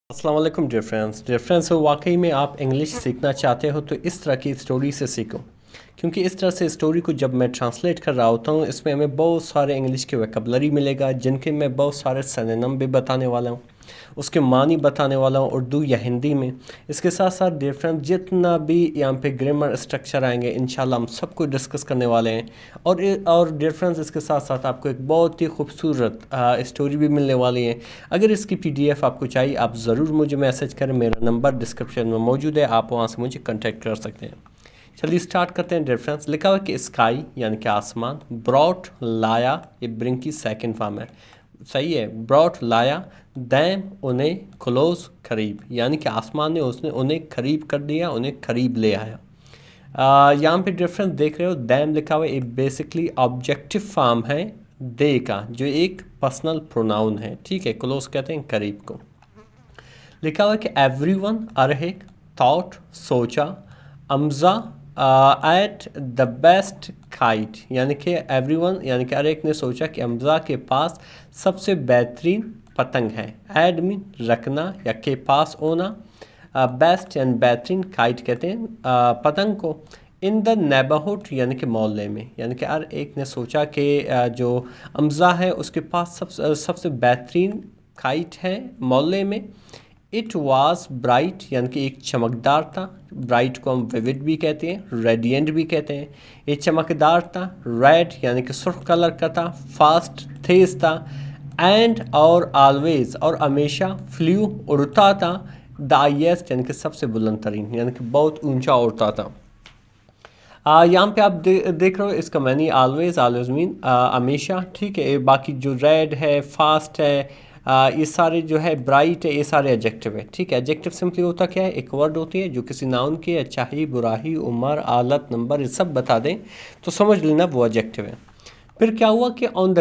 अस्सलाम वालेकुम dear friends वाकई में आप इंग्लिश सीखना चाहते हो तो इस तरह की स्टोरी से सीखो, क्योंकि इस तरह से स्टोरी को जब मैं ट्रांसलेट कर रहा होता हूँ इसमें हमें बहुत सारे इंग्लिश के वोकैबुलरी मिलेगा, जिनके मैं बहुत सारे सिनोनिम भी बताने वाला हूँ, उसके मानी बताने वाला हूँ उर्दू या हिंदी में। इसके साथ साथ डियर फ्रेंड्स जितना भी यहाँ पे ग्रामर स्ट्रक्चर आएंगे इंशाल्लाह हम सबको डिस्कस करने वाले हैं। और डियर फ्रेंड्स इसके साथ साथ आपको एक बहुत ही खूबसूरत स्टोरी भी मिलने वाली है। अगर इसकी पीडीएफ आपको चाहिए आप ज़रूर मुझे मैसेज करें, मेरा नंबर डिस्क्रिप्शन में मौजूद है, आप वहाँ से मुझे कॉन्टैक्ट कर सकते हैं। चलिए स्टार्ट करते हैं डियर फ्रेंड्स। लिखा हुआ कि स्काई यानी कि आसमान, ब्रॉट लाया, ये ब्रिंग की सेकंड फॉर्म है, सही है। ब्रॉट लाया, दैम उन्हें, क्लोज करीब, यानी कि आसमान ने उसने उन्हें करीब कर दिया, उन्हें करीब ले आया। यहाँ पे डिफरेंस देख रहे हो, दैम लिखा हुआ है, एक बेसिकली ऑब्जेक्टिव फॉर्म है दे का, जो एक पर्सनल प्रोनाउन है, ठीक है। क्लोज कहते हैं करीब को। लिखा हुआ है कि एवरीवन, हर एक, थॉट सोचा, अमजा एट द बेस्ट काइट, यानी कि एवरीवन यानी कि हर एक ने सोचा कि अमजा के पास सबसे बेहतरीन पतंग है। एड मीन रखना या के पास होना, बेस्ट यानी बेहतरीन, काइट कहते हैं पतंग को। इन द नेबरहुड यानी कि मोहल्ले में, यानी कि हर एक ने सोचा कि जो अमज़ा है उसके पास सबसे बेहतरीन काइट है मोहल्ले में। इट वाज ब्राइट यानी कि एक चमकदार था, ब्राइट को हम विविड भी कहते हैं, रेडिएंट भी कहते हैं। ये चमकदार था, रेड यानी कि सुर्ख कलर का था, फास्ट तेज था, एंड और ऑलवेज और हमेशा, फ्लू उड़ता था, द हाईएस्ट यानी कि सबसे बुलंद तरीन यानी कि बहुत ऊंचा उड़ता था। यहाँ पे आप देख रहे हो इसका मैनी ऑलवेज, ऑलवेज मीन हमेशा, ठीक है। बाकी जो रेड है, फास्ट है, ये सारे जो है, ब्राइट है, ये सारे एडजेक्टिव है, ठीक है। एडजेक्टिव सिंपली होता क्या है, एक वर्ड होती है जो किसी नाउन की अच्छाई, बुराई, उम्र, हालत, नंबर, ये सब बता दें तो समझ लेना वो एडजेक्टिव है। फिर क्या हुआ कि on the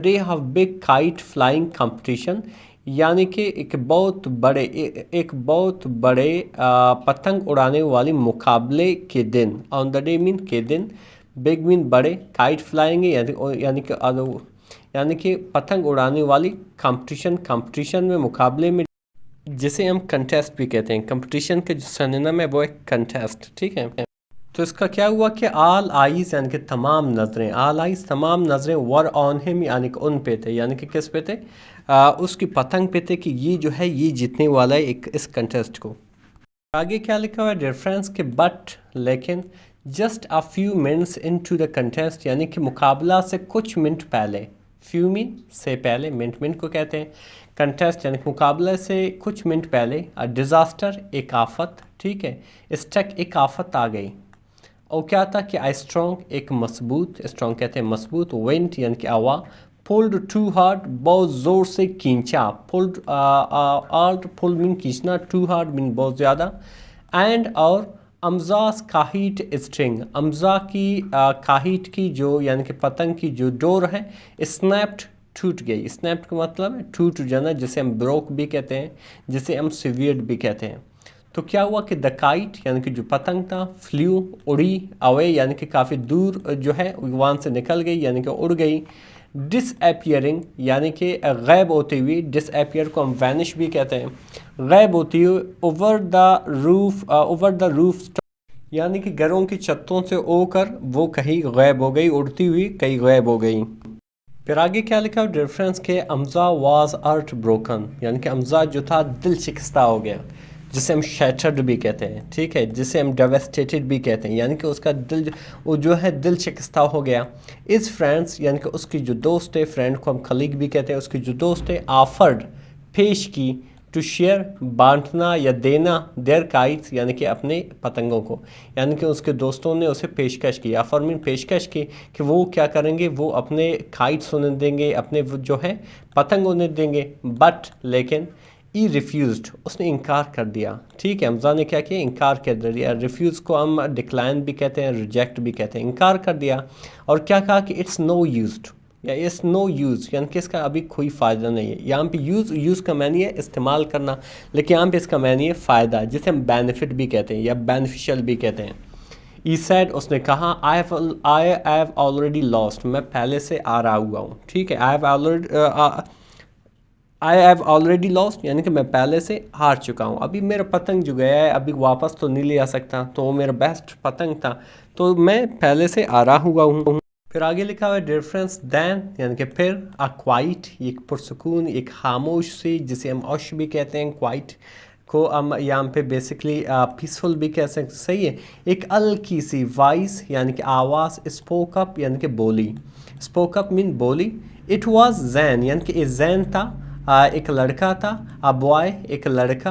day of big kite flying competition, यानी कि एक बहुत बड़े पतंग उड़ाने वाली मुकाबले के दिन। ऑन द डे मीन के दिन, बिग मीन बड़े, काइट फ्लाइंग यानी कि पतंग उड़ाने वाली कंपटीशन में, मुकाबले में, जिसे हम कंटेस्ट भी कहते हैं। कंपटीशन के जो सिनोनिम है वो एक कंटेस्ट, ठीक है। तो इसका क्या हुआ कि आल आइज यानी कि तमाम नज़रें, आल आइज तमाम नज़रें, वर ऑन हिम यानी कि उन पे थे, यानी कि किस पे थे, उसकी पतंग पे थे कि ये जो है ये जीतने वाला है एक इस कंटेस्ट को। आगे क्या लिखा हुआ है रेफरेंस के, बट लेकिन, just a few minutes into the contest, यानी कि मुकाबला से कुछ मिनट पहले, फ्यू मीन से पहले, मिनट को कहते हैं, कंटेस्ट यानी कि मुकाबले से कुछ मिनट पहले, अ डिज़ास्टर एक आफत, ठीक है, स्टक एक आफत आ गई। और क्या था कि आई स्ट्रॉन्ग एक मजबूत, स्ट्रॉन्ग कहते हैं मजबूत, विंड यानी कि हवा, पुल्ड टू हार्ड बहुत ज़ोर से खींचा, पुल्ड आर्ट, पुल मीन खींचना, टू हार्ड मीन बहुत ज़्यादा, एंड और अमजाज काहिट स्ट्रिंग, अमजा की काहिट की जो यानी कि पतंग की जो डोर है, स्नैप्ड टूट गई। स्नैप्ड का मतलब है टूट जाना, जिसे हम ब्रोक भी कहते हैं, जिसे हम सिवियर्ड भी कहते हैं। तो क्या हुआ कि द काइट यानी कि जो पतंग था, फ्लू उड़ी, अवे यानी कि काफ़ी दूर जो है वहाँ से निकल गई यानी कि उड़ गई, डिसअपियरिंग यानी कि गैब होती हुई, डिसअपियर को हम वैनिश भी कहते हैं, गैब होती हुई, ओवर द रूफ यानी कि घरों की छतों से होकर वो कहीं गैब हो गई, उड़ती हुई कहीं गैब हो गई। फिर आगे क्या लिखा डिफरेंस के, अमजा वाज अर्थ ब्रोकन, यानी कि अमजा जो था दिल शिकस्ता हो गया, जिसे हम शैटर्ड भी कहते हैं, ठीक है, जिसे हम डेवेस्टेटेड भी कहते हैं, यानी कि उसका दिल वो जो है दिल शिकस्ता हो गया। इस फ्रेंड्स यानी कि उसकी जो दोस्त है, फ्रेंड को हम खलीग भी कहते हैं, उसकी जो दोस्त है, आफर्ड पेश की, टू शेयर बांटना या देना, देयर काइट्स यानी कि अपने पतंगों को, यानी कि उसके दोस्तों ने उसे पेशकश की, आफर मीन पेशकश की कि वो क्या करेंगे, वो अपने काइट्स उन्हें देंगे, अपने जो है पतंग उन्हें देंगे। बट लेकिन ई रिफ्यूज़ड, उसने इनकार कर दिया, ठीक है। हमजा ने क्या किया, इनकार कर दिया। रिफ्यूज़ को हम डिक्लाइन भी कहते हैं, रिजेक्ट भी कहते हैं, इनकार कर दिया। और क्या कहा कि इट्स नो यूज्ड या इट्स नो यूज़, यानी कि इसका अभी कोई फ़ायदा नहीं है। यहाँ पे यूज़ का मैनी है इस्तेमाल करना, लेकिन यहाँ पे इसका मैनी है फ़ायदा, जिसे हम बेनिफिट भी कहते हैं या बेनिफिशियल भी कहते हैं। ई सैड उसने कहा, आई हैव ऑलरेडी लॉस्ट, मैं पहले से आ रहा हुआ हूँ, ठीक है। I have already I have already lost यानी कि मैं पहले से हार चुका हूँ। अभी मेरा पतंग जो गया है अभी वापस तो नहीं ले आ सकता, तो वो मेरा बेस्ट पतंग था, तो मैं पहले से आ रहा हुआ हूँ। फिर आगे लिखा हुआ है डिफरेंस दैन यानी कि फिर अ क्वाइट, एक पुरसकून एक खामोश सी, जिसे हम औश भी कहते हैं, क्वाइट को हम यहाँ पे बेसिकली पीसफुल भी कह सकते, सही है। एक हल्की सी वॉइस यानी कि आवाज़, स्पोक अप यानी कि बोली, स्पोक अप मीन बोली। इट वाज जैन यानी कि जैन था, एक लड़का था, अ बॉय एक लड़का,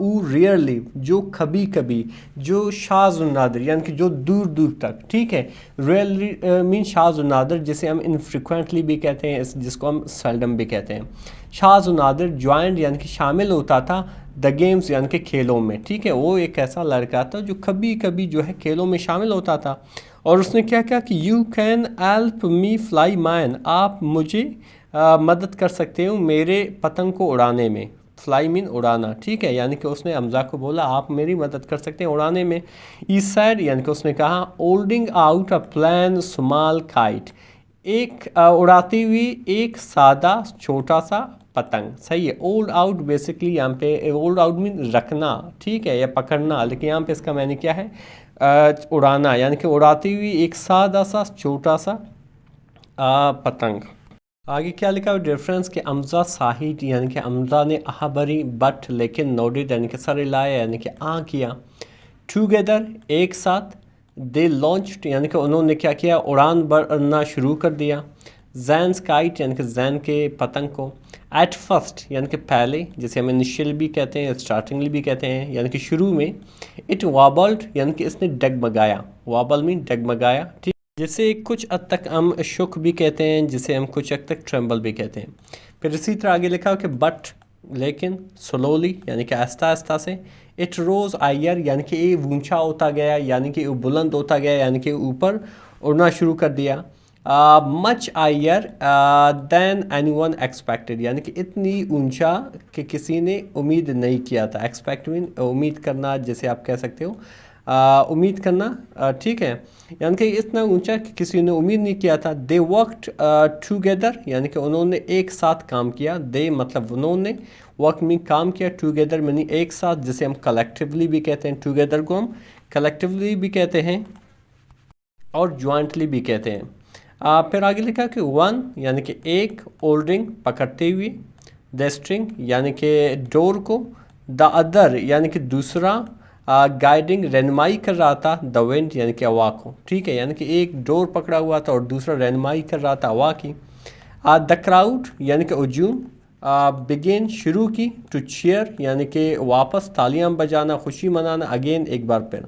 ऊ रियरली जो कभी कभी, जो शाज़ नादिर यानी कि जो दूर दूर तक, ठीक है। रियरली मीन शाज़ नादिर, जिसे हम इनफ्रिक्वेंटली भी कहते हैं, जिसको हम सेल्डम भी कहते हैं। शाज़ नादिर ज्वाइंट यानी कि शामिल होता था, द गेम्स यानी कि खेलों में, ठीक है। वो एक ऐसा लड़का था जो कभी कभी जो है खेलों में शामिल होता था। और उसने क्या कहा कि you can help me fly mine, आप मुझे मदद कर सकते हो मेरे पतंग को उड़ाने में। फ्लाई मीन उड़ाना, ठीक है। यानी कि उसने हमजा को बोला आप मेरी मदद कर सकते हैं उड़ाने में। ई सैड यानी कि उसने कहा holding out a plan small kite, एक उड़ाती हुई एक सादा छोटा सा पतंग, सही है। ओल्ड आउट बेसिकली यहाँ पे ओल्ड आउट मीन रखना, ठीक है, या पकड़ना, लेकिन यहाँ पे इसका मैंने क्या है उड़ाना, यानी कि उड़ाती हुई एक सादा सा छोटा सा पतंग। आगे क्या लिखा है डिफरेंस के अमजा साहिद यानी कि अमजा ने आह भरी बट लेकिन नोडिड यानी कि सर हिलाया यानी कि आ किया। टूगेदर एक साथ, दे लॉन्च्ड यानी कि उन्होंने क्या किया उड़ान भरना शुरू कर दिया। जैन काइट यानी कि जैन के पतंग को। एट फर्स्ट यानी कि पहले, जिसे हम इनिशियल भी कहते हैं, स्टार्टिंगली भी कहते हैं, यानी कि शुरू में। इट वाबल्ड यानी कि इसने डगमगाया, वाबल मीन डगमगाया, ठीक, जिसे कुछ हद तक हम शुक भी कहते हैं, जिसे हम कुछ हद तक ट्रेम्बल भी कहते हैं। फिर इसी तरह आगे लिखा हो कि बट लेकिन, स्लोली यानी कि आहिस्ता आहिस्ता से। इट रोज़ आयर यानी कि ये ऊंचा होता गया, यानी कि बुलंद होता गया, यानी कि ऊपर उड़ना शुरू कर दिया। मच आयर दैन एनी वन एक्सपेक्टेड यानी कि इतनी ऊंचा कि किसी ने उम्मीद नहीं किया था। एक्सपेक्ट मीन उम्मीद करना, जैसे आप कह सकते हो उम्मीद करना, ठीक है। यानी कि इतना ऊंचा कि किसी ने उम्मीद नहीं किया था। दे वर्कड टुगेदर यानी कि उन्होंने एक साथ काम किया। दे मतलब उन्होंने, वर्क में काम किया, टुगेदर यानी एक साथ, जिसे हम कलेक्टिवली भी कहते हैं। टुगेदर को हम कलेक्टिवली भी कहते हैं और ज्वाइंटली भी कहते हैं। फिर आगे लिखा कि वन यानी कि एक, होल्डिंग पकड़ते हुए, द स्ट्रिंग यानी कि डोर को, द अदर यानी कि दूसरा, गाइडिंग रहनुमाई कर रहा था, द विंड यानी कि हवा को, ठीक है। यानी कि एक डोर पकड़ा हुआ था और दूसरा रहनुमाई कर रहा था हवा की। द क्राउड यानी कि हजूम, बिगिन शुरू की, टू चीयर यानी कि वापस तालियां बजाना, खुशी मनाना, अगेन एक बार फिर।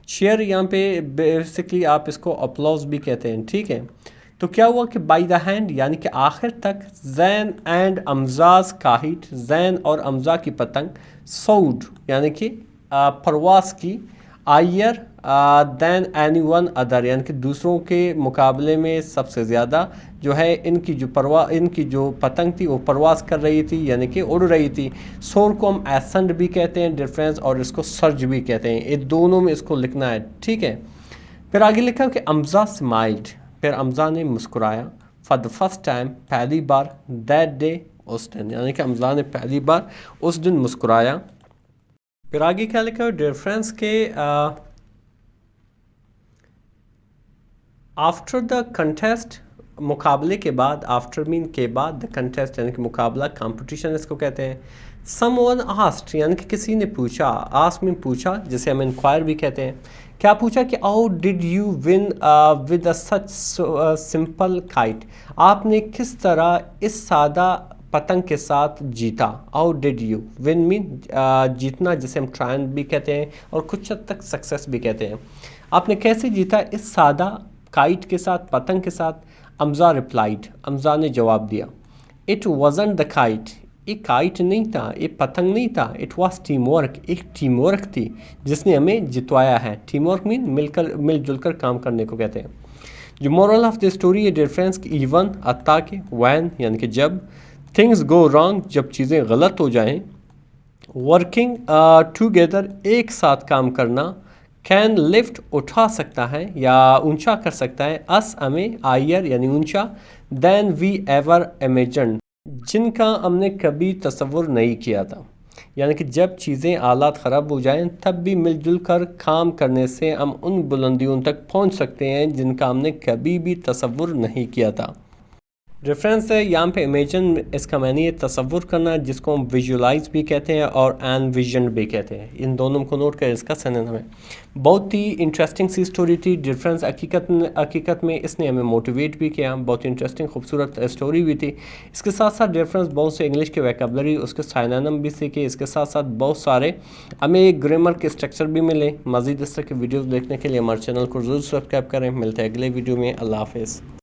चीयर यहाँ पे बेसिकली आप इसको अपलॉज भी कहते हैं, ठीक है। तो क्या हुआ कि बाई द हैंड यानी कि आखिर तक, जैन एंड अमजाज काहिट, जैन और अमजा की पतंग, सऊड यानी कि परवास की, आयर दैन एनी वन अदर यानी कि दूसरों के मुकाबले में सबसे ज़्यादा जो है इनकी जो पतंग थी वो परवास कर रही थी, यानी कि उड़ रही थी। शोर को हम एसेंट भी कहते हैं डिफरेंस, और इसको सर्ज भी कहते हैं, ये दोनों में इसको लिखना है, ठीक है। फिर आगे लिखा कि अमजा स्माइल्ड, फिर अमजा ने मुस्कुराया, फॉर द फर्स्ट टाइम पहली बार, दैट डे उस दिन, यानी कि अमजा ने पहली बार उस दिन मुस्कुराया। फिर आगे क्या लिखा है डिफरेंस के आफ्टर द कंटेस्ट, मुकाबले के बाद, आफ्टर मीन के बाद, द कंटेस्ट यानी कि मुकाबला, कंपटीशन इसको कहते हैं। समवन आस्क्ड यानी कि किसी ने पूछा, आस्क मीन पूछा, जिसे हम इंक्वायर भी कहते हैं। क्या पूछा कि how did you win with such simple kite, आपने किस तरह इस सादा पतंग के साथ जीता। How did you win mean जीतना, जिसे हम ट्रायन भी कहते हैं और कुछ हद तक सक्सेस भी कहते हैं। आपने कैसे जीता इस सादा काइट के साथ, पतंग के साथ। अमजा रिप्लाइड, अमजा ने जवाब दिया, इट वॉजंट द काइट, एक काइट नहीं था, एक पतंग नहीं था, इट वॉज टीम वर्क, एक टीम वर्क थी जिसने हमें जितवाया है। टीम वर्क मीन मिलजुल कर काम करने को कहते हैं। जो मोरल ऑफ द स्टोरी है डिफरेंस की, इवन अत्ता के, वैन यानी कि जब, थिंग्स गो रॉन्ग जब चीज़ें गलत हो जाएं, वर्किंग टुगेदर एक साथ काम करना, कैन लिफ्ट उठा सकता है या ऊंचा कर सकता है, अस हमें, आयर यानी ऊंचा, देन वी एवर इमेजिन जिनका हमने कभी तसव्वुर नहीं किया था। यानी कि जब चीज़ें आलात ख़राब हो जाएं तब भी मिलजुल कर काम करने से हम उन बुलंदियों तक पहुंच सकते हैं जिनका हमने कभी भी तसव्वुर नहीं किया था। रेफरेंस है यहाँ पे इमेजिन, इसका मैंने ये तसव्वुर करना जिसको हम विजुलाइज भी कहते हैं और एनविजन भी कहते हैं। इन दोनों को नोट कर इसका सिनोनिम है। बहुत ही इंटरेस्टिंग सी स्टोरी थी। डिफरेंस हकीकत में इसने हमें मोटिवेट भी किया। बहुत इंटरेस्टिंग खूबसूरत स्टोरी भी थी। इसके साथ साथ डिफरेंस बहुत से इंग्लिश के वैकेबलरी उसके साइनोनिम भी सीखे। इसके साथ साथ बहुत सारे हमें ग्रामर के स्ट्रक्चर भी मिले। मज़ीद इस तरह के वीडियोज़ देखने के लिए हमारे चैनल को ज़रूर सब्सक्राइब करें। मिलते हैं अगले वीडियो में। अल्लाह हाफिज़।